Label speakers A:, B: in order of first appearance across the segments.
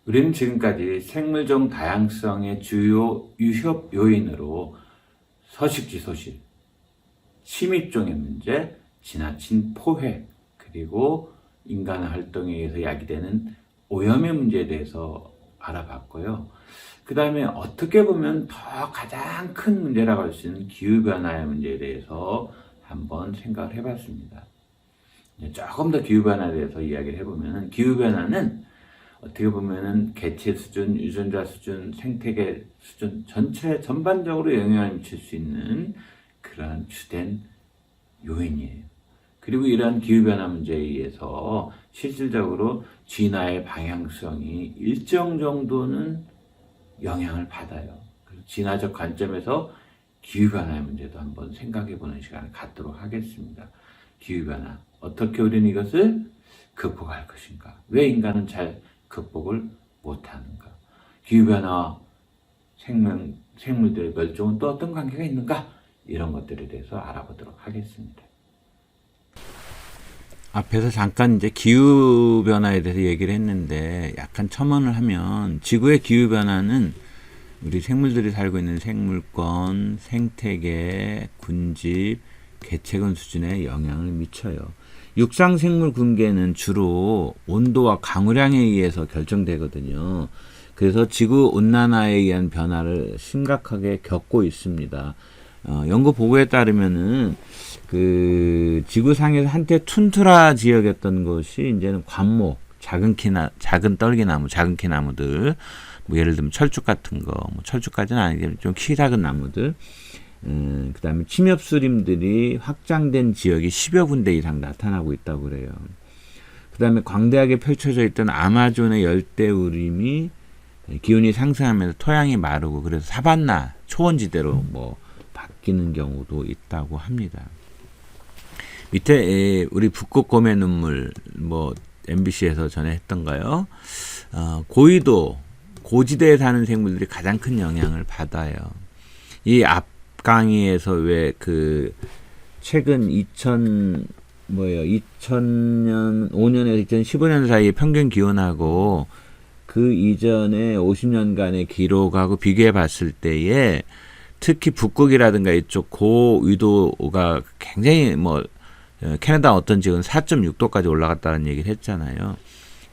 A: 우리는 지금까지 생물종 다양성의 주요 위협 요인으로 서식지 소실, 침입종의 문제, 지나친 포획, 그리고 인간 활동에 의해서 야기되는 오염의 문제에 대해서 알아봤고요. 그 다음에 어떻게 보면 더 가장 큰 문제라고 할 수 있는 기후변화의 문제에 대해서 한번 생각을 해봤습니다. 조금 더 기후변화에 대해서 이야기를 해보면, 기후변화는 어떻게 보면은 개체 수준, 유전자 수준, 생태계 수준 전체 전반적으로 영향을 미칠 수 있는 그러한 주된 요인이에요. 그리고 이러한 기후변화 문제에 의해서 실질적으로 진화의 방향성이 일정 정도는 영향을 받아요. 그래서 진화적 관점에서 기후변화의 문제도 한번 생각해보는 시간을 갖도록 하겠습니다. 기후변화, 어떻게 우리는 이것을 극복할 것인가? 왜 인간은 잘 극복을 못하는가? 기후변화와 생물들의 멸종은 또 어떤 관계가 있는가? 이런 것들에 대해서 알아보도록 하겠습니다. 앞에서 잠깐 이제 기후변화에 대해서 얘기를 했는데, 약간 첨언을 하면 지구의 기후변화는 우리 생물들이 살고 있는 생물권, 생태계, 군집, 개체군 수준에 영향을 미쳐요. 육상생물 군계는 주로 온도와 강우량에 의해서 결정되거든요. 그래서 지구온난화에 의한 변화를 심각하게 겪고 있습니다. 연구 보고에 따르면은 지구상에서 한때 툰드라 지역이었던 것이 이제는 관목, 작은 떨기나무, 작은 키나무들, 뭐 예를 들면 철쭉 같은 거, 뭐 철쭉까지는 아니지만 좀 키 작은 나무들, 그 다음에 침엽수림들이 확장된 지역이 10여 군데 이상 나타나고 있다고 그래요. 그 다음에 광대하게 펼쳐져 있던 아마존의 열대우림이 기온이 상승하면서 토양이 마르고, 그래서 사반나, 초원지대로 뭐 바뀌는 경우도 있다고 합니다. 밑에 우리 북극곰의 눈물, 뭐 MBC에서 전에 했던가요? 고위도, 고지대에 사는 생물들이 가장 큰 영향을 받아요. 이 앞강의에서 왜 최근 2005년에서 2015년 사이에 평균 기온하고 그 이전에 50년간의 기록하고 비교해 봤을 때에 특히 북극이라든가 이쪽 고위도가 굉장히 캐나다 어떤 지역은 4.6도까지 올라갔다는 얘기를 했잖아요.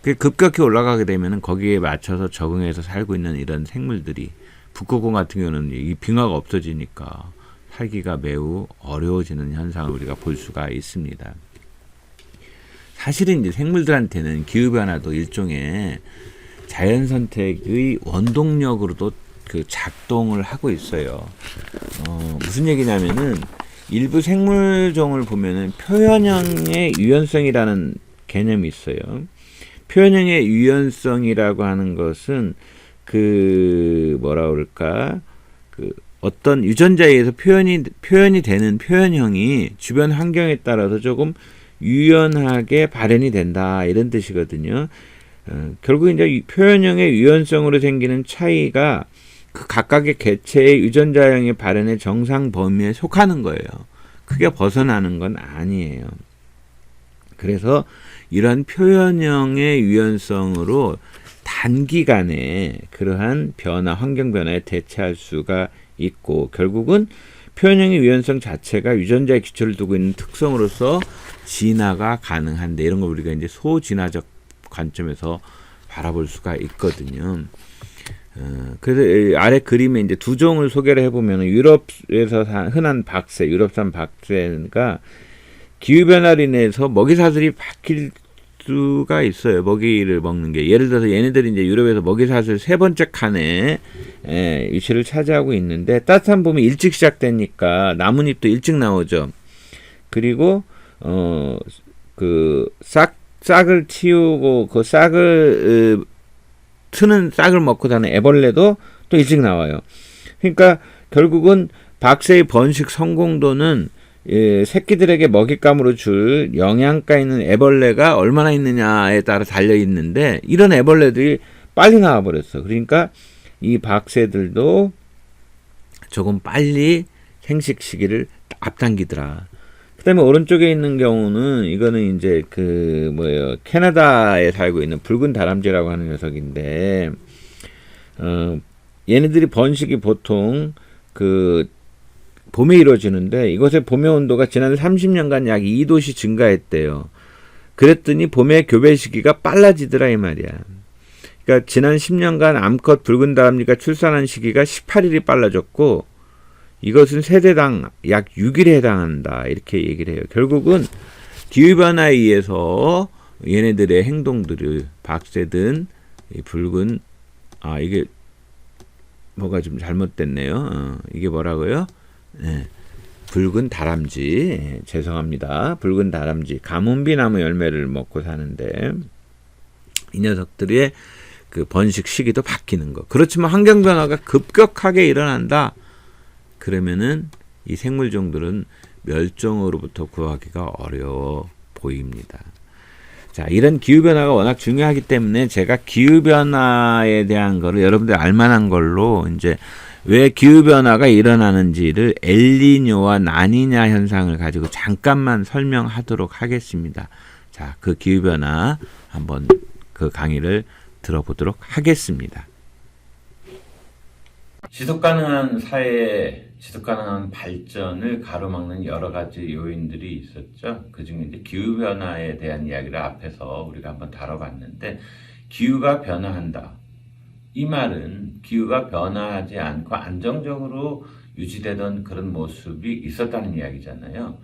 A: 그 급격히 올라가게 되면 거기에 맞춰서 적응해서 살고 있는 이런 생물들이, 북극곰 같은 경우는 이 빙하가 없어지니까 살기가 매우 어려워지는 현상을 우리가 볼 수가 있습니다. 사실은 이제 생물들한테는 기후변화도 일종의 자연선택의 원동력으로도 작동을 하고 있어요. 무슨 얘기냐면은 일부 생물종을 보면은 표현형의 유연성이라는 개념이 있어요. 표현형의 유연성이라고 하는 것은 어떤 유전자에 의해서 표현이 되는 표현형이 주변 환경에 따라서 조금 유연하게 발현이 된다, 이런 뜻이거든요. 결국 이제 이 표현형의 유연성으로 생기는 차이가 그 각각의 개체의 유전자형의 발현의 정상 범위에 속하는 거예요. 크게 벗어나는 건 아니에요. 그래서 이런 표현형의 유연성으로 단기간에 그러한 환경 변화에 대처할 수가 있고, 결국은 표현형의 유연성 자체가 유전자에 기초를 두고 있는 특성으로서 진화가 가능한데, 이런 걸 우리가 이제 소진화적 관점에서 바라볼 수가 있거든요. 그래서 아래 그림에 이제 두 종을 소개를 해보면, 유럽에서 흔한 박새, 유럽산 박새가 기후변화로 인해서 먹이사슬이 바뀔 수가 있어요. 먹이를 먹는 게. 예를 들어서 얘네들이 이제 유럽에서 먹이사슬 세 번째 칸에 위치를 차지하고 있는데, 따뜻한 봄이 일찍 시작되니까 나뭇잎도 일찍 나오죠. 그리고 싹을 틔우고 그 싹을 트는 싹을 먹고 사는 애벌레도 또 일찍 나와요. 그러니까 결국은 박새의 번식 성공도는 새끼들에게 먹잇감으로 줄 영양가 있는 애벌레가 얼마나 있느냐에 따라 달려 있는데, 이런 애벌레들이 빨리 나와버렸어. 그러니까 이 박새들도 조금 빨리 생식 시기를 앞당기더라. 그다음에 오른쪽에 있는 경우는 이거는 이제 그 뭐예요, 캐나다에 살고 있는 붉은 다람쥐라고 하는 녀석인데, 얘네들이 번식이 보통 그 봄에 이루어지는데, 이것의 봄의 온도가 지난 30년간 약 2도씩 증가했대요. 그랬더니 봄의 교배 시기가 빨라지더라 이 말이야. 그러니까 지난 10년간 암컷 붉은 다람쥐가 출산한 시기가 18일이 빨라졌고, 이것은 세대당 약 6일에 해당한다 이렇게 얘기를 해요. 결국은 기후변화에 의해서 얘네들의 행동들을 박새든 붉은, 이게 뭐가 좀 잘못됐네요. 이게 뭐라고요? 네, 붉은 다람쥐, 죄송합니다. 붉은 다람쥐, 가뭄비 나무 열매를 먹고 사는데 이 녀석들의 그 번식 시기도 바뀌는 거. 그렇지만 환경 변화가 급격하게 일어난다. 그러면은 이 생물종들은 멸종으로부터 구하기가 어려워 보입니다. 자, 이런 기후변화가 워낙 중요하기 때문에 제가 기후변화에 대한 거를 여러분들 알만한 걸로 이제 왜 기후변화가 일어나는지를 엘니뇨와 라니냐 현상을 가지고 잠깐만 설명하도록 하겠습니다. 자, 그 기후변화 한번 그 강의를 들어보도록 하겠습니다. 지속가능한 사회, 지속가능한 발전을 가로막는 여러 가지 요인들이 있었죠. 그중에 이제 기후변화에 대한 이야기를 앞에서 우리가 한번 다뤄봤는데, 기후가 변화한다. 이 말은 기후가 변화하지 않고 안정적으로 유지되던 그런 모습이 있었다는 이야기잖아요.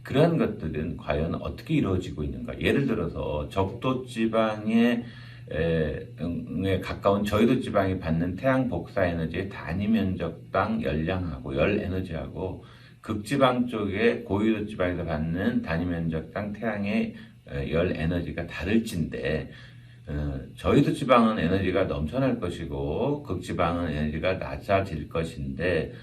A: 그러한 것들은 과연 어떻게 이루어지고 있는가? 예를 들어서 적도 지방에 가까운 저희도 지방이 받는 태양 복사 에너지의 단위 면적당 열량하고 열 에너지하고 극지방 쪽에 고위도 지방에서 받는 단위 면적당 태양의 열 에너지가 다를진데, 저희도 지방은 에너지가 넘쳐날 것이고 극지방은 에너지가 낮아질 것인데,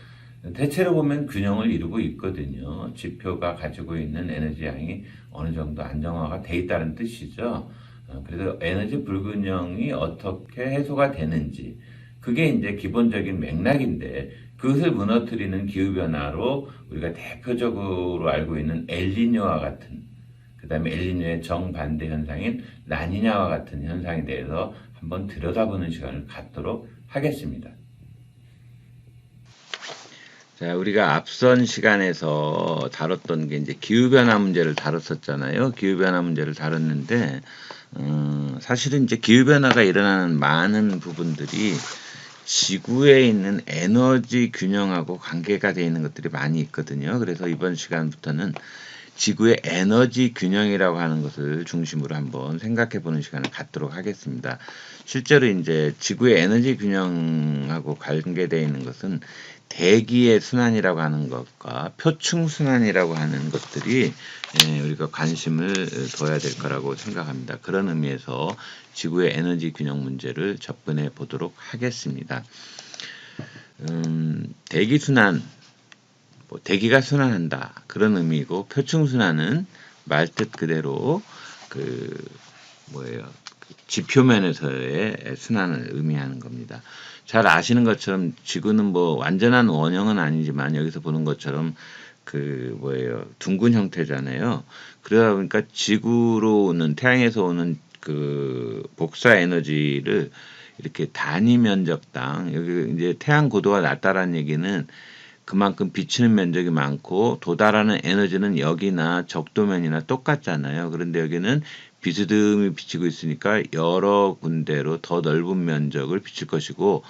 A: 대체로 보면 균형을 이루고 있거든요. 지표가 가지고 있는 에너지 양이 어느 정도 안정화가 돼 있다는 뜻이죠. 그래서 에너지 불균형이 어떻게 해소가 되는지, 그게 이제 기본적인 맥락인데, 그것을 무너뜨리는 기후변화로 우리가 대표적으로 알고 있는 엘니뇨와 같은, 그 다음에 엘니뇨의 정반대 현상인 라니냐와 같은 현상에 대해서 한번 들여다보는 시간을 갖도록 하겠습니다. 자, 우리가 앞선 시간에서 다뤘던 게 이제 기후변화 문제를 다뤘었잖아요. 기후변화 문제를 다뤘는데, 사실은 이제 기후변화가 일어나는 많은 부분들이 지구에 있는 에너지 균형하고 관계가 되어 있는 것들이 많이 있거든요. 그래서 이번 시간부터는 지구의 에너지 균형이라고 하는 것을 중심으로 한번 생각해 보는 시간을 갖도록 하겠습니다. 실제로 이제 지구의 에너지 균형하고 관계되어 있는 것은 대기의 순환이라고 하는 것과 표층 순환이라고 하는 것들이 우리가 관심을 둬야 될 거라고 생각합니다. 그런 의미에서 지구의 에너지 균형 문제를 접근해 보도록 하겠습니다. 대기 순환, 대기가 순환한다 그런 의미고, 표층 순환은 말뜻 그대로 지표면에서의 순환을 의미하는 겁니다. 잘 아시는 것처럼 지구는 뭐 완전한 원형은 아니지만 여기서 보는 것처럼 둥근 형태잖아요. 그러다 보니까 지구로 오는, 태양에서 오는 그 복사 에너지를 이렇게 단위 면적당, 여기 이제 태양 고도가 낮다라는 얘기는 그만큼 비치는 면적이 많고 도달하는 에너지는 여기나 적도면이나 똑같잖아요. 그런데 여기는 비스듬히 비치고 있으니까 여러 군데로 더 넓은 면적을 비칠 것이고,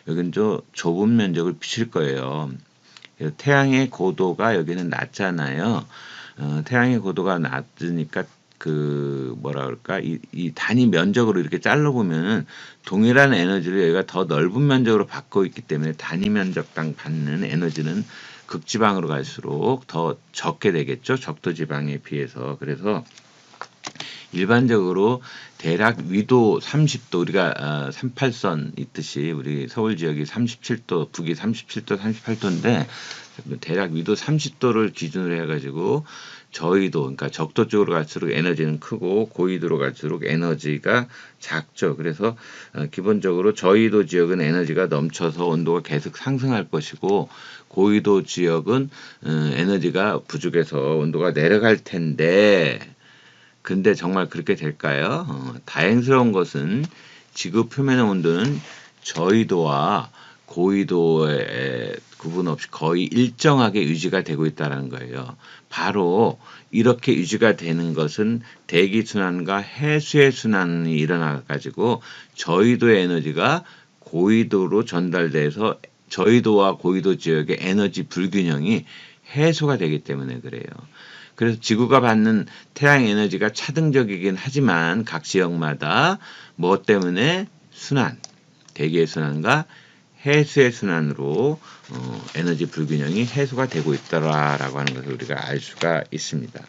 A: 여기는 좀 좁은 면적을 비칠 거예요. 태양의 고도가 여기는 낮잖아요. 태양의 고도가 낮으니까 이 단위 면적으로 이렇게 잘라보면은 동일한 에너지를 여기가 더 넓은 면적으로 받고 있기 때문에 단위 면적당 받는 에너지는 극지방으로 갈수록 더 적게 되겠죠. 적도지방에 비해서. 그래서 일반적으로 대략 위도 30도, 우리가 38선 있듯이 우리 서울 지역이 37도, 북이 37도, 38도인데 대략 위도 30도를 기준으로 해가지고 저위도, 그러니까 적도 쪽으로 갈수록 에너지는 크고 고위도로 갈수록 에너지가 작죠. 그래서 기본적으로 저위도 지역은 에너지가 넘쳐서 온도가 계속 상승할 것이고, 고위도 지역은 에너지가 부족해서 온도가 내려갈 텐데, 근데 정말 그렇게 될까요? 다행스러운 것은 지구 표면의 온도는 저위도와 고위도의 구분 없이 거의 일정하게 유지가 되고 있다는 거예요. 바로 이렇게 유지가 되는 것은 대기 순환과 해수의 순환이 일어나 가지고 저위도의 에너지가 고위도로 전달돼서 저위도와 고위도 지역의 에너지 불균형이 해소가 되기 때문에 그래요. 그래서 지구가 받는 태양 에너지가 차등적이긴 하지만 각 지역마다 뭐 때문에 순환, 대기의 순환과 해수의 순환으로 에너지 불균형이 해소가 되고 있더라라고 하는 것을 우리가 알 수가 있습니다.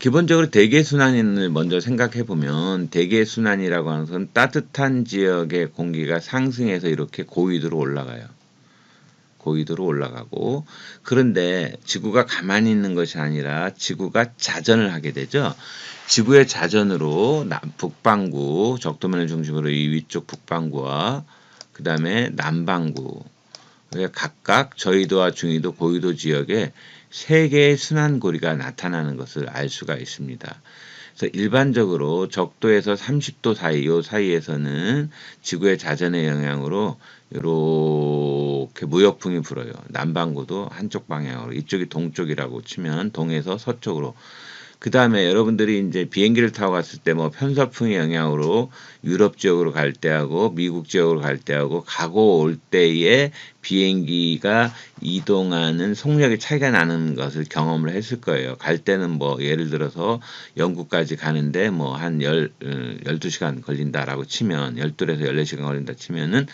A: 기본적으로 대기의 순환을 먼저 생각해 보면, 대기의 순환이라고 하는 것은 따뜻한 지역의 공기가 상승해서 이렇게 고위도로 올라가요. 고위도로 올라가고, 그런데 지구가 가만히 있는 것이 아니라 지구가 자전을 하게 되죠. 지구의 자전으로 북반구, 적도면을 중심으로 이 위쪽 북반구와 그 다음에 남반구, 각각 저위도와 중위도, 고위도 지역에 세 개의 순환고리가 나타나는 것을 알 수가 있습니다. 그래서 일반적으로 적도에서 30도 사이, 요 사이에서는 지구의 자전의 영향으로 이렇게 무역풍이 불어요. 남반구도 한쪽 방향으로, 이쪽이 동쪽이라고 치면 동에서 서쪽으로. 그 다음에 여러분들이 이제 비행기를 타고 갔을 때 뭐 편서풍의 영향으로 유럽 지역으로 갈 때하고 미국 지역으로 갈 때하고 가고 올 때에 비행기가 이동하는 속력의 차이가 나는 것을 경험을 했을 거예요. 갈 때는 뭐 예를 들어서 영국까지 가는데 뭐 한 12시간 걸린다라고 치면, 12에서 14시간 걸린다 치면은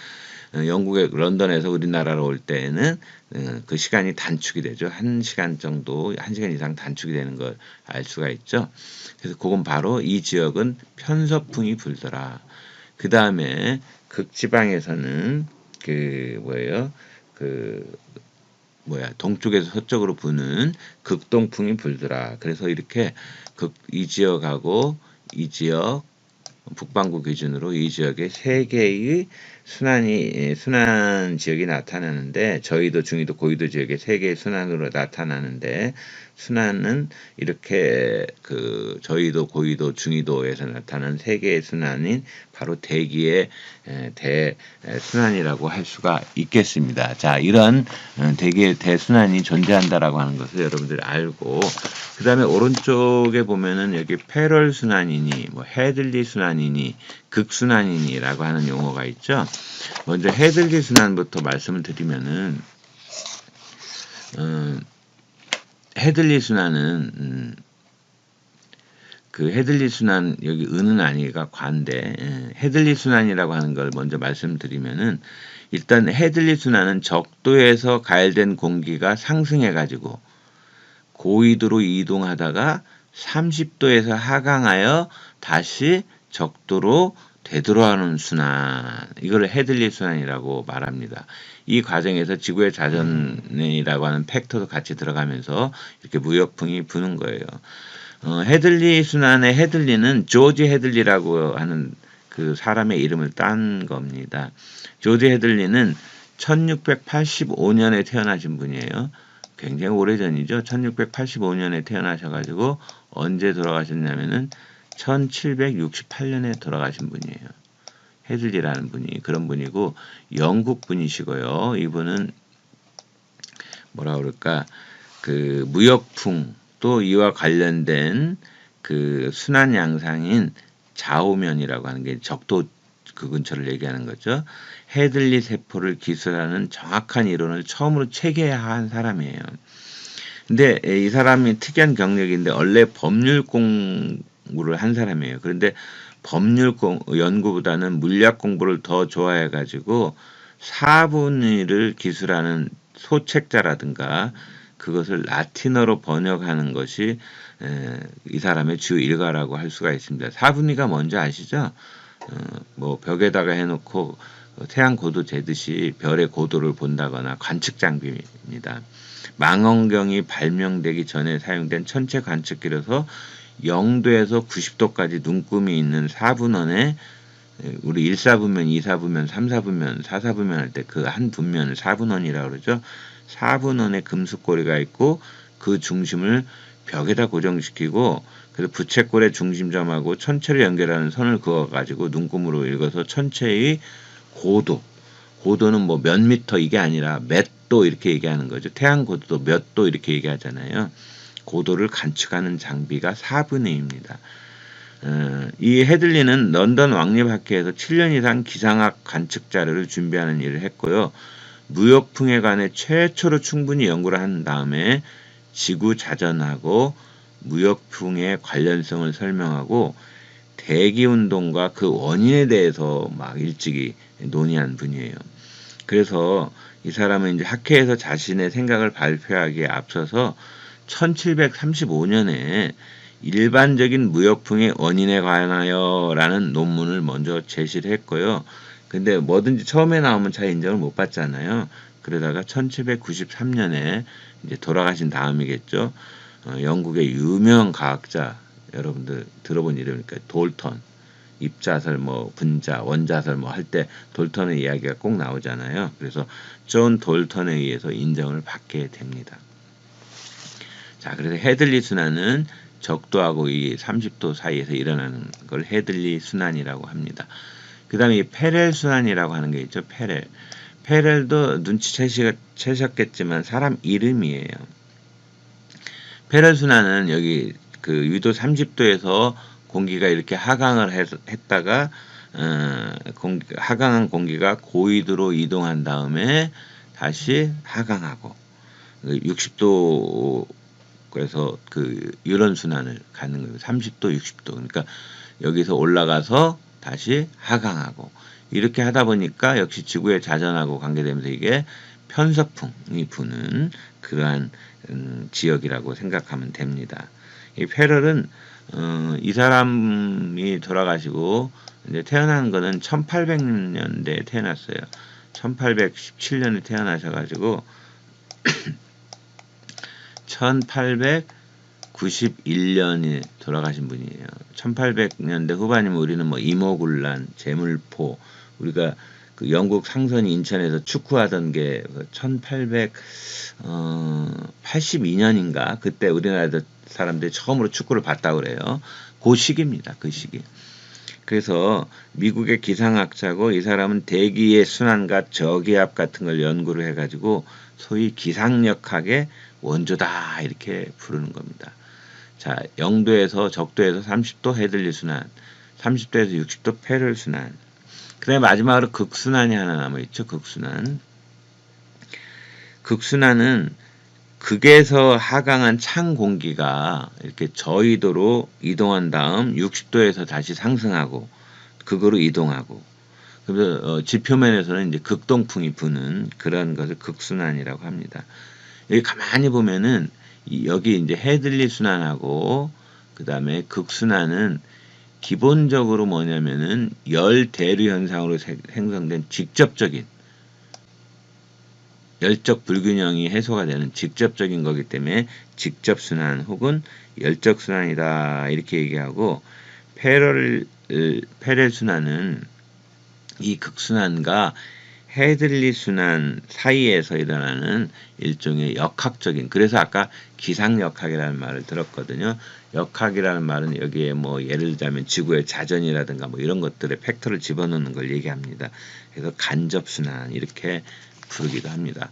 A: 영국의 런던에서 우리나라로 올 때에는 그 시간이 단축이 되죠. 1시간 정도, 1시간 이상 단축이 되는 걸 알 수가 있죠. 그래서 그건 바로 이 지역은 편서풍이 불더라. 그 다음에 극지방에서는 동쪽에서 서쪽으로 부는 극동풍이 불더라. 그래서 이렇게 이 지역하고 이 지역, 북반구 기준으로 이 지역에 세 개의 순환 지역이 나타나는데, 저위도, 중위도, 고위도 지역에 세 개의 순환으로 나타나는데, 순환은 이렇게 저위도, 고위도, 중위도에서 나타나는 세 개의 순환인 바로 대기의 대순환이라고 할 수가 있겠습니다. 자, 이런 대기의 대순환이 존재한다라고 하는 것을 여러분들이 알고, 그 다음에 오른쪽에 보면은 여기 패럴 순환이니, 뭐 헤들리 순환이니, 극순환이니라고 하는 용어가 있죠. 먼저 헤들리 순환부터 말씀을 드리면은, 헤들리 순환은 헤들리 순환, 여기 은은 아니가 관데, 헤들리 순환이라고 하는 걸 먼저 말씀드리면은, 일단 헤들리 순환은 적도에서 가열된 공기가 상승해 가지고 고위도로 이동하다가 30도에서 하강하여 다시 적도로 되돌아오는 순환, 이걸 헤들리 순환이라고 말합니다. 이 과정에서 지구의 자전이라고 하는 팩터도 같이 들어가면서 이렇게 무역풍이 부는 거예요. 헤들리 순환의 헤들리는 조지 헤들리라고 하는 그 사람의 이름을 딴 겁니다. 조지 헤들리는 1685년에 태어나신 분이에요. 굉장히 오래전이죠. 1685년에 태어나셔가지고 언제 돌아가셨냐면은 1768년에 돌아가신 분이에요. 헤들리라는 분이 그런 분이고, 영국 분이시고요. 이분은 뭐라 그럴까, 무역풍, 또 이와 관련된 순환 양상인 좌우면이라고 하는 게 적도 그 근처를 얘기하는 거죠. 헤들리 세포를 기술하는 정확한 이론을 처음으로 체계화한 사람이에요. 근데 이 사람이 특이한 경력인데 원래 법률 공부를 한 사람이에요. 그런데 법률 연구보다는 물리학 공부를 더 좋아해가지고 사분위를 기술하는 소책자라든가 그것을 라틴어로 번역하는 것이 이 사람의 주 일과라고 할 수가 있습니다. 사분위가 뭔지 아시죠? 뭐 벽에다가 해놓고 태양 고도 재듯이 별의 고도를 본다거나 관측 장비입니다. 망원경이 발명되기 전에 사용된 천체 관측기로서 0도에서 90도까지 눈금이 있는 4분원에 우리 1사분면, 2사분면, 3사분면, 4사분면 할 때 그 한 분면을 4분원이라고 그러죠. 4분원의 금속고리가 있고 그 중심을 벽에다 고정시키고 그래서 부채꼴의 중심점하고 천체를 연결하는 선을 그어가지고 눈금으로 읽어서 천체의 고도는 뭐 몇 미터 이게 아니라 몇 도 이렇게 얘기하는 거죠. 태양 고도도 몇 도 이렇게 얘기하잖아요. 고도를 관측하는 장비가 4분의입니다. 이 헤들리는 런던 왕립학회에서 7년 이상 기상학 관측 자료를 준비하는 일을 했고요. 무역풍에 관해 최초로 충분히 연구를 한 다음에 지구 자전하고 무역풍의 관련성을 설명하고 대기운동과 그 원인에 대해서 막 일찍이 논의한 분이에요. 그래서 이 사람은 이제 학회에서 자신의 생각을 발표하기에 앞서서 1735년에 일반적인 무역풍의 원인에 관하여 라는 논문을 먼저 제시를 했고요. 근데 뭐든지 처음에 나오면 잘 인정을 못 받잖아요. 그러다가 1793년에 이제 돌아가신 다음이겠죠. 영국의 유명 과학자, 여러분들 들어본 이름이니까 돌턴, 입자설, 뭐 분자, 원자설 뭐 할 때 돌턴의 이야기가 꼭 나오잖아요. 그래서 존 돌턴에 의해서 인정을 받게 됩니다. 자, 그래서 헤들리 순환은 적도하고 이 30도 사이에서 일어나는 걸 헤들리 순환이라고 합니다. 그 다음에 이 페렐 순환이라고 하는 게 있죠. 페렐도 눈치채셨겠지만 사람 이름이에요. 페렐 순환은 여기 그 위도 30도에서 공기가 이렇게 하강을 했다가 하강한 공기가 고위도로 이동한 다음에 다시 하강하고 60도 그래서 그 유런 순환을 갖는 거예요. 30도, 60도. 그러니까 여기서 올라가서 다시 하강하고 이렇게 하다 보니까 역시 지구의 자전하고 관계되면서 이게 편서풍이 부는 그러한 지역이라고 생각하면 됩니다. 이 페럴은 이 사람이 돌아가시고 이제 태어난 거는 1800년대에 태어났어요. 1817년에 태어나셔가지고 1891년에 돌아가신 분이에요. 1800년대 후반이면 우리는 뭐 이모군란, 제물포, 우리가 그 영국 상선이 인천에서 축구하던 게 1882년인가 그때 우리나라 사람들이 처음으로 축구를 봤다고 그래요. 그 시기입니다. 그 시기. 그래서 미국의 기상학자고 이 사람은 대기의 순환과 저기압 같은 걸 연구를 해가지고 소위 기상력학의 원조다 이렇게 부르는 겁니다. 자, 0도에서 적도에서 30도 헤들리 순환, 30도에서 60도 페렐 순환. 그 다음에 마지막으로 극순환이 하나 남아있죠. 극순환. 극순환은 극에서 하강한 찬 공기가 이렇게 저위도로 이동한 다음 60도에서 다시 상승하고 극으로 이동하고 그래서 지표면에서는 이제 극동풍이 부는 그런 것을 극순환이라고 합니다. 여기 가만히 보면은 여기 이제 헤들리 순환하고 그 다음에 극순환은 기본적으로 뭐냐면은 열 대류 현상으로 생성된 직접적인 열적 불균형이 해소가 되는 직접적인 거기 때문에 직접순환 혹은 열적순환이다 이렇게 얘기하고 페렐 순환은 이 극순환과 헤들리 순환 사이에서 일어나는 일종의 역학적인 그래서 아까 기상역학이라는 말을 들었거든요. 역학이라는 말은 여기에 뭐 예를 들자면 지구의 자전이라든가 뭐 이런 것들의 팩터를 집어넣는 걸 얘기합니다. 그래서 간접순환 이렇게 부르기도 합니다.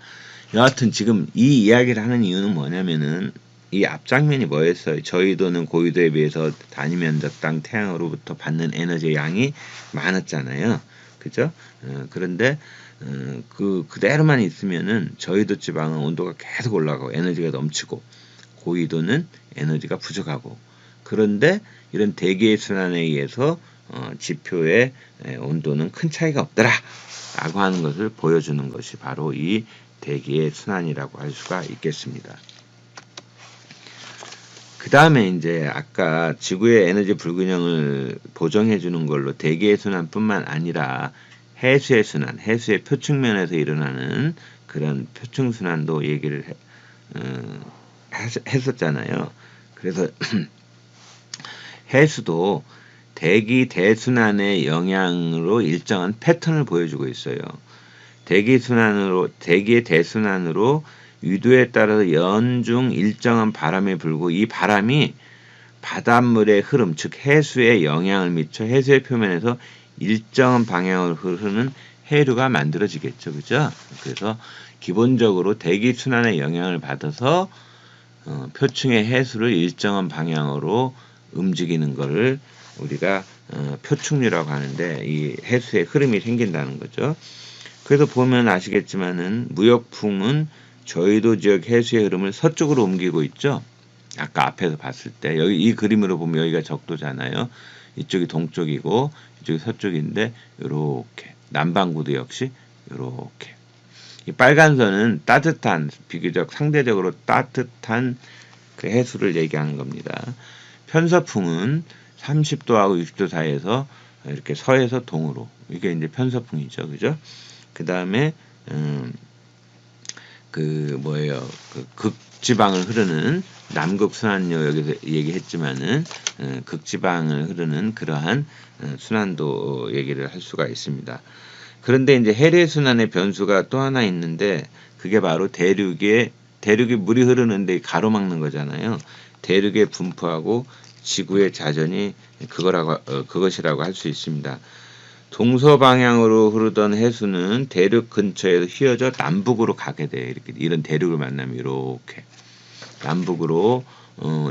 A: 여하튼 지금 이 이야기를 하는 이유는 뭐냐면은 이 앞장면이 뭐였어요? 저위도는 고위도에 비해서 단위 면적당 태양으로부터 받는 에너지의 양이 많았잖아요. 그죠? 그런데 그대로만 있으면은 저위도 지방은 온도가 계속 올라가고 에너지가 넘치고 고위도는 에너지가 부족하고 그런데 이런 대기의 순환에 의해서 지표의 온도는 큰 차이가 없더라 라고 하는 것을 보여주는 것이 바로 이 대기의 순환이라고 할 수가 있겠습니다. 그 다음에 이제 아까 지구의 에너지 불균형을 보정해 주는 걸로 대기의 순환뿐만 아니라 해수의 순환, 해수의 표층면에서 일어나는 그런 표층 순환도 얘기를 했었잖아요. 그래서 해수도 대기 대순환의 영향으로 일정한 패턴을 보여주고 있어요. 대기의 대순환으로 유도에 따라서 연중 일정한 바람이 불고 이 바람이 바닷물의 흐름, 즉 해수에 영향을 미쳐 해수의 표면에서 일정한 방향으로 흐르는 해류가 만들어지겠죠. 그죠? 그래서 기본적으로 대기 순환의 영향을 받아서 표층의 해수를 일정한 방향으로 움직이는 것을 우리가 표충류라고 하는데 이 해수의 흐름이 생긴다는 거죠. 그래서 보면 아시겠지만은 무역풍은 저희도 지역 해수의 흐름을 서쪽으로 옮기고 있죠. 아까 앞에서 봤을 때 여기 이 그림으로 보면 여기가 적도잖아요. 이쪽이 동쪽이고 이쪽이 서쪽인데 이렇게 남반구도 역시 이렇게 이 빨간 선은 따뜻한 비교적 상대적으로 따뜻한 그 해수를 얘기하는 겁니다. 편서풍은 30도하고 60도 사이에서 이렇게 서에서 동으로 이게 이제 편서풍이죠, 그죠? 그 다음에 그 극지방을 흐르는 남극 순환요 여기서 얘기했지만은 극지방을 흐르는 그러한 순환도 얘기를 할 수가 있습니다. 그런데 이제 해례 순환의 변수가 또 하나 있는데 그게 바로 대륙에 물이 흐르는데 가로막는 거잖아요. 대륙에 분포하고 지구의 자전이 그것이라고 할 수 있습니다. 동서방향으로 흐르던 해수는 대륙 근처에서 휘어져 남북으로 가게 돼요. 이렇게 이런 대륙을 만나면 이렇게 남북으로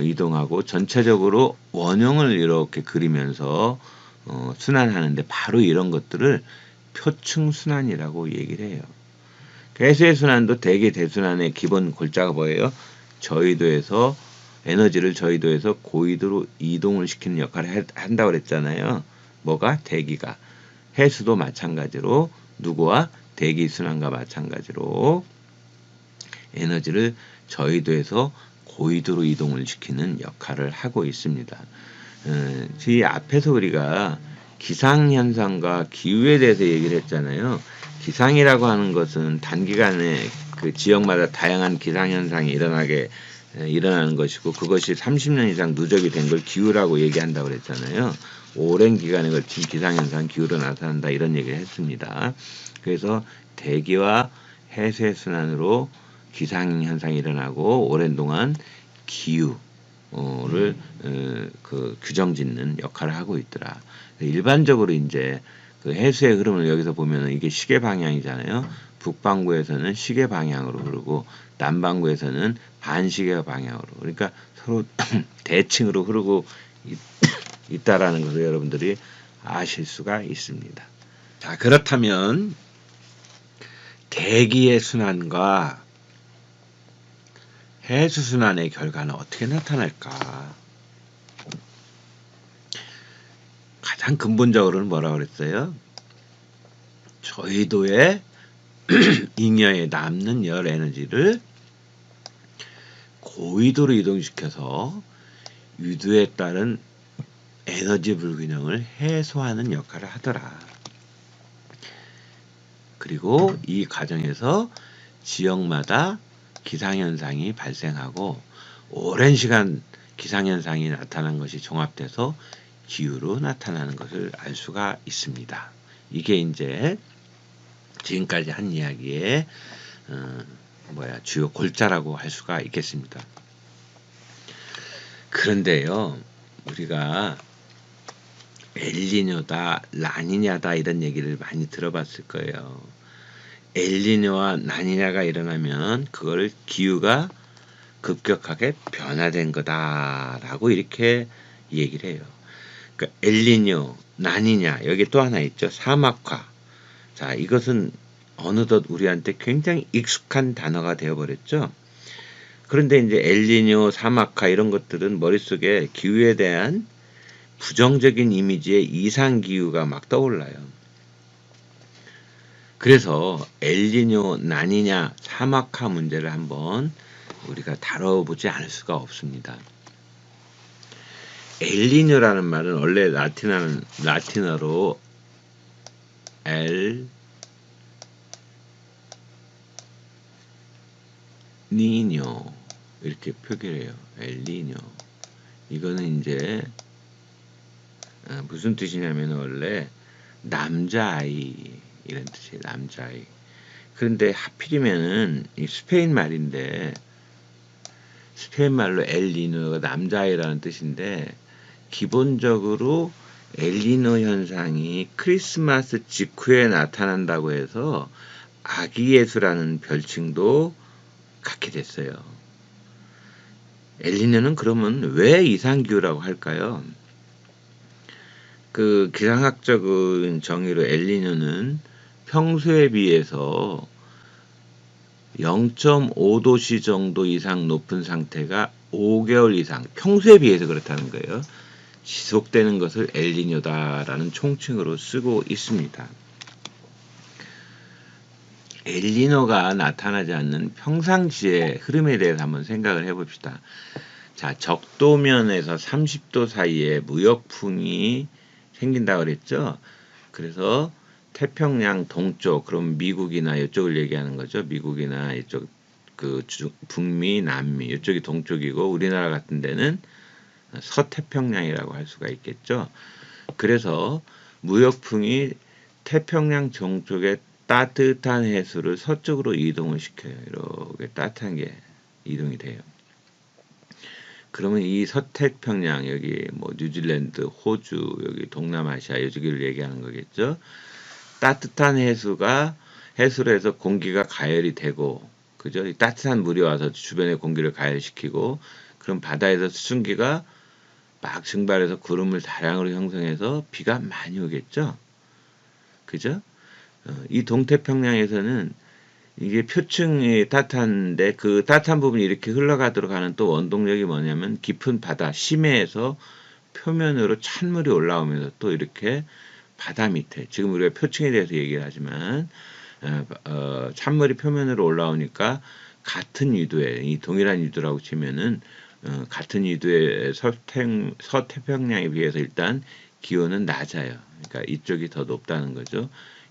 A: 이동하고 전체적으로 원형을 이렇게 그리면서 순환하는데 바로 이런 것들을 표층 순환이라고 얘기를 해요. 해수의 순환도 대기 대순환의 기본 골자가 뭐예요? 저위도에서 에너지를 저위도에서 고위도로 이동을 시키는 역할을 한다고 그랬잖아요. 뭐가? 대기가. 해수도 마찬가지로 누구와? 대기 순환과 마찬가지로 에너지를 저위도에서 고위도로 이동을 시키는 역할을 하고 있습니다. 이 앞에서 우리가 기상현상과 기후에 대해서 얘기를 했잖아요. 기상이라고 하는 것은 단기간에 그 지역마다 다양한 기상현상이 일어나는 것이고 그것이 30년 이상 누적이 된 걸 기후라고 얘기한다고 그랬잖아요. 오랜 기간에 걸친 기상현상 기후로 나타난다 이런 얘기를 했습니다. 그래서 대기와 해수의 순환으로 기상현상이 일어나고 오랜 동안 기후를 그 규정짓는 역할을 하고 있더라. 일반적으로 이제 그 해수의 흐름을 여기서 보면은 이게 시계 방향이잖아요. 북반구에서는 시계 방향으로 흐르고 남반구에서는 반시계 방향으로. 그러니까 서로 대칭으로 흐르고 있다라는 것을 여러분들이 아실 수가 있습니다. 자, 그렇다면 대기의 순환과 해수 순환의 결과는 어떻게 나타날까? 가장 근본적으로는 뭐라고 그랬어요? 저희도의 잉여에 남는 열 에너지를 고위도로 이동시켜서 유도에 따른 에너지 불균형을 해소하는 역할을 하더라. 그리고 이 과정에서 지역마다 기상현상이 발생하고 오랜 시간 기상현상이 나타난 것이 종합돼서 기후로 나타나는 것을 알 수가 있습니다. 이게 이제 지금까지 한 이야기의 주요 골자라고 할 수가 있겠습니다. 그런데요, 우리가 엘니뇨다, 라니냐다 이런 얘기를 많이 들어봤을 거예요. 엘니뇨와 라니냐가 일어나면 그걸 기후가 급격하게 변화된 거다라고 이렇게 얘기를 해요. 그러니까 엘니뇨, 라니냐 여기 또 하나 있죠. 사막화. 자, 이것은 어느덧 우리한테 굉장히 익숙한 단어가 되어버렸죠. 그런데 이제 엘니뇨, 사막화 이런 것들은 머릿속에 기후에 대한 부정적인 이미지의 이상기후가 막 떠올라요. 그래서 엘니뇨, 라니냐, 사막화 문제를 한번 우리가 다뤄보지 않을 수가 없습니다. 엘니뇨라는 말은 원래 라틴어로 엘 니뇨 이렇게 표기를 해요. 엘니뇨. 이거는 이제 무슨 뜻이냐면 원래 남자아이 이런 뜻이에요. 남자아이. 그런데 하필이면은 이 스페인 말인데 스페인 말로 엘니뇨가 남자아이라는 뜻인데 기본적으로 엘니뇨 현상이 크리스마스 직후에 나타난다고 해서 아기 예수라는 별칭도 갖게 됐어요. 엘니뇨는 그러면 왜 이상기후라고 할까요? 그 기상학적인 정의로 엘니뇨는 평소에 비해서 0.5도씨 정도 이상 높은 상태가 5개월 이상 평소에 비해서 그렇다는 거예요. 지속되는 것을 엘니뇨다라는 총칭으로 쓰고 있습니다. 엘니뇨가 나타나지 않는 평상시의 흐름에 대해서 한번 생각을 해봅시다. 자, 적도면에서 30도 사이에 무역풍이 생긴다고 그랬죠. 그래서 태평양 동쪽, 그럼 미국이나 이쪽을 얘기하는 거죠. 미국이나 이쪽 그 북미, 남미 이쪽이 동쪽이고 우리나라 같은 데는 서태평양이라고 할 수가 있겠죠. 그래서 무역풍이 태평양 동쪽에 따뜻한 해수를 서쪽으로 이동을 시켜요. 이렇게 따뜻한 게 이동이 돼요. 그러면 이 서태평양 여기 뭐 뉴질랜드, 호주, 여기 동남아시아 여기를 얘기하는 거겠죠. 따뜻한 해수로 해서 공기가 가열이 되고, 그죠? 이 따뜻한 물이 와서 주변의 공기를 가열시키고, 그럼 바다에서 수증기가 막 증발해서 구름을 다량으로 형성해서 비가 많이 오겠죠. 그죠? 이 동태평양에서는 이게 표층이 따뜻한데 그 따뜻한 부분이 이렇게 흘러가도록 하는 또 원동력이 뭐냐면 깊은 바다 심해에서 표면으로 찬물이 올라오면서 또 이렇게 바다 밑에 지금 우리가 표층에 대해서 얘기를 하지만 찬물이 표면으로 올라오니까 같은 유도에 이 동일한 유도라고 치면은 같은 유도의 서태평양에 비해서 일단 기온은 낮아요. 그러니까 이쪽이 더 높다는 거죠.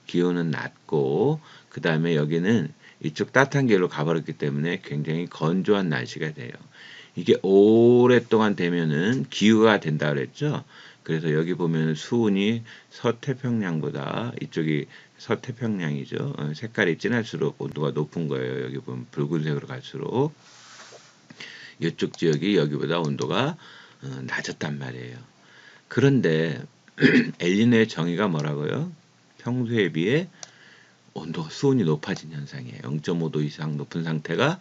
A: 기온은 낮고 그 다음에 여기는 이쪽 따뜻한 길로 가버렸기 때문에 굉장히 건조한 날씨가 돼요. 이게 오랫동안 되면은 기후가 된다 그랬죠. 그래서 여기 보면 수온이 서태평양보다 이쪽이 서태평양이죠. 색깔이 진할수록 온도가 높은 거예요. 여기 보면 붉은색으로 갈수록 이쪽 지역이 여기보다 온도가 낮았단 말이에요. 그런데 엘니뇨의 정의가 뭐라고요? 평소에 비해 수온이 높아진 현상이에요. 0.5도 이상 높은 상태가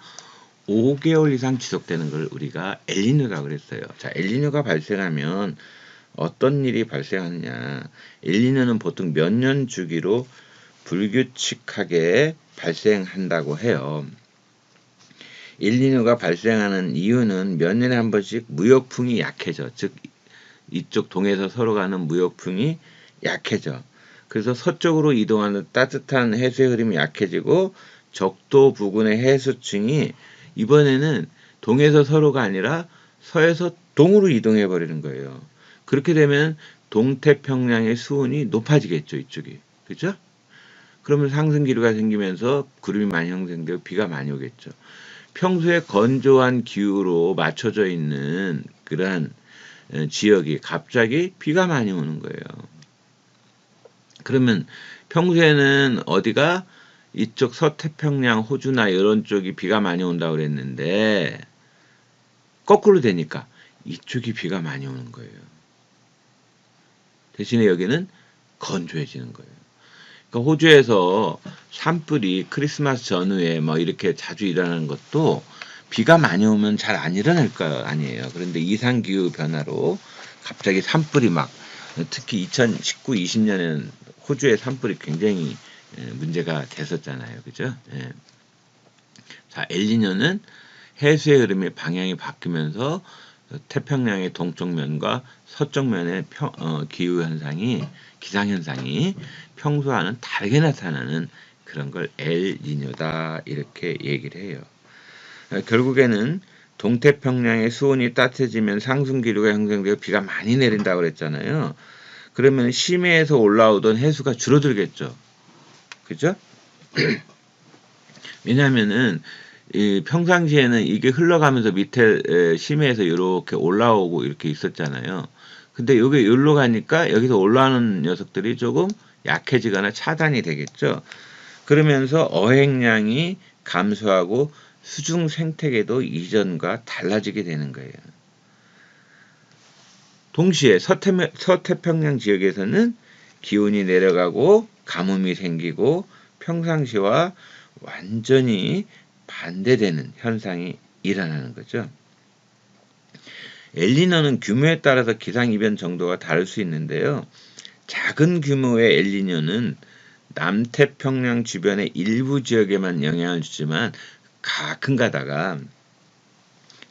A: 5개월 이상 지속되는 걸 우리가 엘니뇨라고 그랬어요. 자, 엘니뇨가 발생하면 어떤 일이 발생하느냐. 엘니뇨는 보통 몇 년 주기로 불규칙하게 발생한다고 해요. 엘니뇨가 발생하는 이유는 몇 년에 한 번씩 무역풍이 약해져. 즉 이쪽 동에서 서로 가는 무역풍이 약해져. 그래서 서쪽으로 이동하는 따뜻한 해수의 흐름이 약해지고 적도 부근의 해수층이 이번에는 동에서 서로가 아니라 서에서 동으로 이동해 버리는 거예요. 그렇게 되면 동태평양의 수온이 높아지겠죠, 이쪽이. 그죠? 그러면 상승 기류가 생기면서 구름이 많이 형성되고 비가 많이 오겠죠. 평소에 건조한 기후로 맞춰져 있는 그러한 지역이 갑자기 비가 많이 오는 거예요. 그러면 평소에는 어디가 이쪽 서태평양, 호주나 이런 쪽이 비가 많이 온다고 그랬는데 거꾸로 되니까 이쪽이 비가 많이 오는 거예요. 대신에 여기는 건조해지는 거예요. 그러니까 호주에서 산불이 크리스마스 전후에 뭐 이렇게 자주 일어나는 것도 비가 많이 오면 잘 안 일어날 거 아니에요. 그런데 이상기후 변화로 갑자기 산불이 막 특히 2019, 20년에는 호주의 산불이 굉장히 문제가 됐었잖아요. 그죠? 예. 자, 엘니뇨는 해수의 흐름의 방향이 바뀌면서 태평양의 동쪽 면과 서쪽 면의 기상현상이 평소와는 다르게 나타나는 그런 걸 엘니뇨다 이렇게 얘기를 해요. 결국에는 동태평양의 수온이 따뜻해지면 상승기류가 형성되고 비가 많이 내린다고 그랬잖아요. 그러면 심해에서 올라오던 해수가 줄어들겠죠. 그죠? 왜냐하면은 이 평상시에는 이게 흘러가면서 밑에 심해에서 이렇게 올라오고 이렇게 있었잖아요. 근데 이게 여기로 가니까 여기서 올라오는 녀석들이 조금 약해지거나 차단이 되겠죠. 그러면서 어획량이 감소하고 수중 생태계도 이전과 달라지게 되는 거예요. 동시에 서태평양 지역에서는 기온이 내려가고 가뭄이 생기고 평상시와 완전히 반대되는 현상이 일어나는 거죠. 엘니뇨는 규모에 따라서 기상이변 정도가 다를 수 있는데요. 작은 규모의 엘니뇨는 남태평양 주변의 일부 지역에만 영향을 주지만 가끔 가다가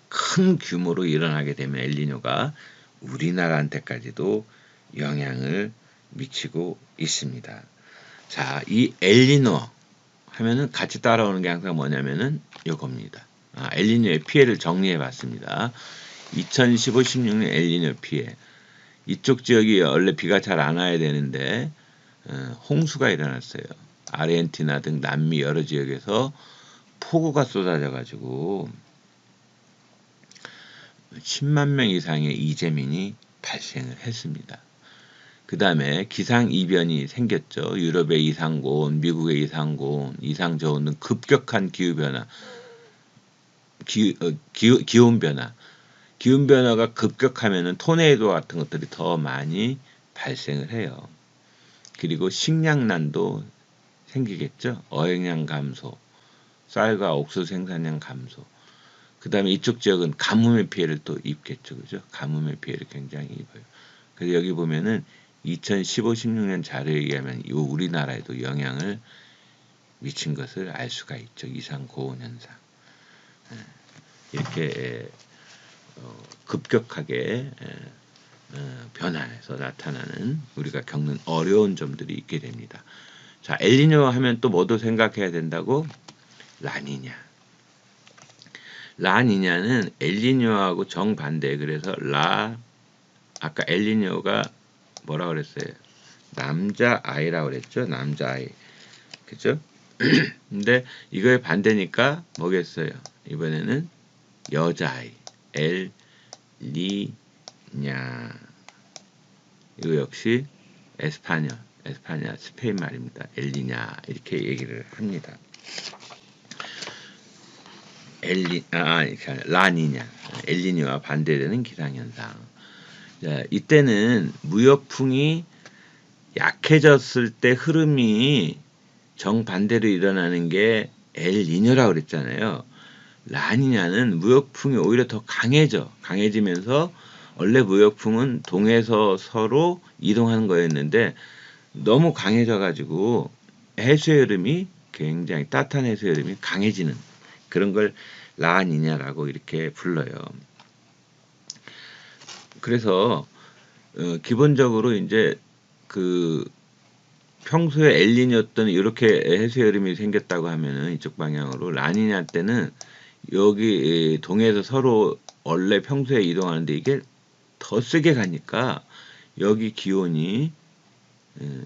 A: 큰 규모로 일어나게 되면 엘니뇨가 우리나라한테까지도 영향을 미치고 있습니다. 자, 이 엘니뇨 하면은 같이 따라오는 게 항상 뭐냐면은 이겁니다. 엘니뇨의 피해를 정리해 봤습니다. 2015-16년 엘니뇨 피해. 이쪽 지역이 원래 비가 잘 안 와야 되는데 홍수가 일어났어요. 아르헨티나 등 남미 여러 지역에서 폭우가 쏟아져 가지고 10만 명 이상의 이재민이 발생을 했습니다. 그 다음에 기상이변이 생겼죠. 유럽의 이상고온, 미국의 이상고온, 이상저온 등 급격한 기후변화, 기온변화. 기온변화가 급격하면 토네이도 같은 것들이 더 많이 발생을 해요. 그리고 식량난도 생기겠죠. 어획량 감소, 쌀과 옥수수 생산량 감소. 그 다음에 이쪽 지역은 가뭄의 피해를 또 입겠죠. 그죠? 가뭄의 피해를 굉장히 입어요. 그래서 여기 보면은 2015-16년 자료에 의하면 이 우리나라에도 영향을 미친 것을 알 수가 있죠. 이상 고온 현상. 이렇게 급격하게 변화해서 나타나는 우리가 겪는 어려운 점들이 있게 됩니다. 자, 엘니뇨 하면 또 뭐도 생각해야 된다고? 라니냐. 라니냐는 엘니뇨하고 정반대. 그래서 아까 엘니뇨가 뭐라 그랬어요? 남자아이라고 그랬죠? 남자아이. 그죠? 근데 이거의 반대니까 뭐겠어요? 이번에는 여자아이. 엘리냐. 이거 역시 에스파냐, 스페인 말입니다. 엘리냐 이렇게 얘기를 합니다. 라니냐, 엘니뇨와 반대되는 기상현상. 자, 이때는 무역풍이 약해졌을 때 흐름이 정반대로 일어나는 게 엘니뇨라고 그랬잖아요. 라니냐는 무역풍이 오히려 더 강해지면서 원래 무역풍은 동에서 서로 이동하는 거였는데 너무 강해져 가지고 해수의 흐름이 굉장히 따뜻한 해수의 흐름이 강해지는 그런 걸 라니냐라고 이렇게 불러요. 그래서 기본적으로 이제 그 평소에 엘니뇨였던 이렇게 해수의 흐름이 생겼다고 하면은 이쪽 방향으로 라니냐 때는 여기 동해에서 서로 원래 평소에 이동하는데 이게 더 세게 가니까 여기 기온이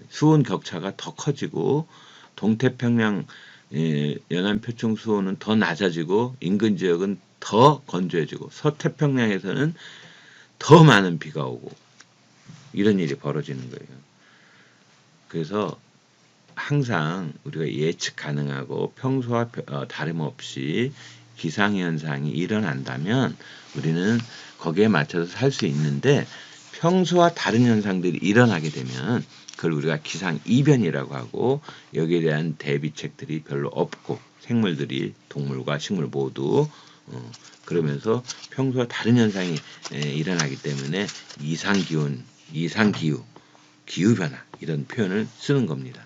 A: 수온 격차가 더 커지고 동태평양 연안표층 수온은 더 낮아지고 인근 지역은 더 건조해지고 서태평양에서는 더 많은 비가 오고 이런 일이 벌어지는 거예요. 그래서 항상 우리가 예측 가능하고 평소와 다름없이 기상현상이 일어난다면 우리는 거기에 맞춰서 살 수 있는데 평소와 다른 현상들이 일어나게 되면 그걸 우리가 기상이변이라고 하고 여기에 대한 대비책들이 별로 없고 생물들이 동물과 식물 모두 그러면서 평소와 다른 현상이 일어나기 때문에 이상기온, 이상기후, 기후변화 이런 표현을 쓰는 겁니다.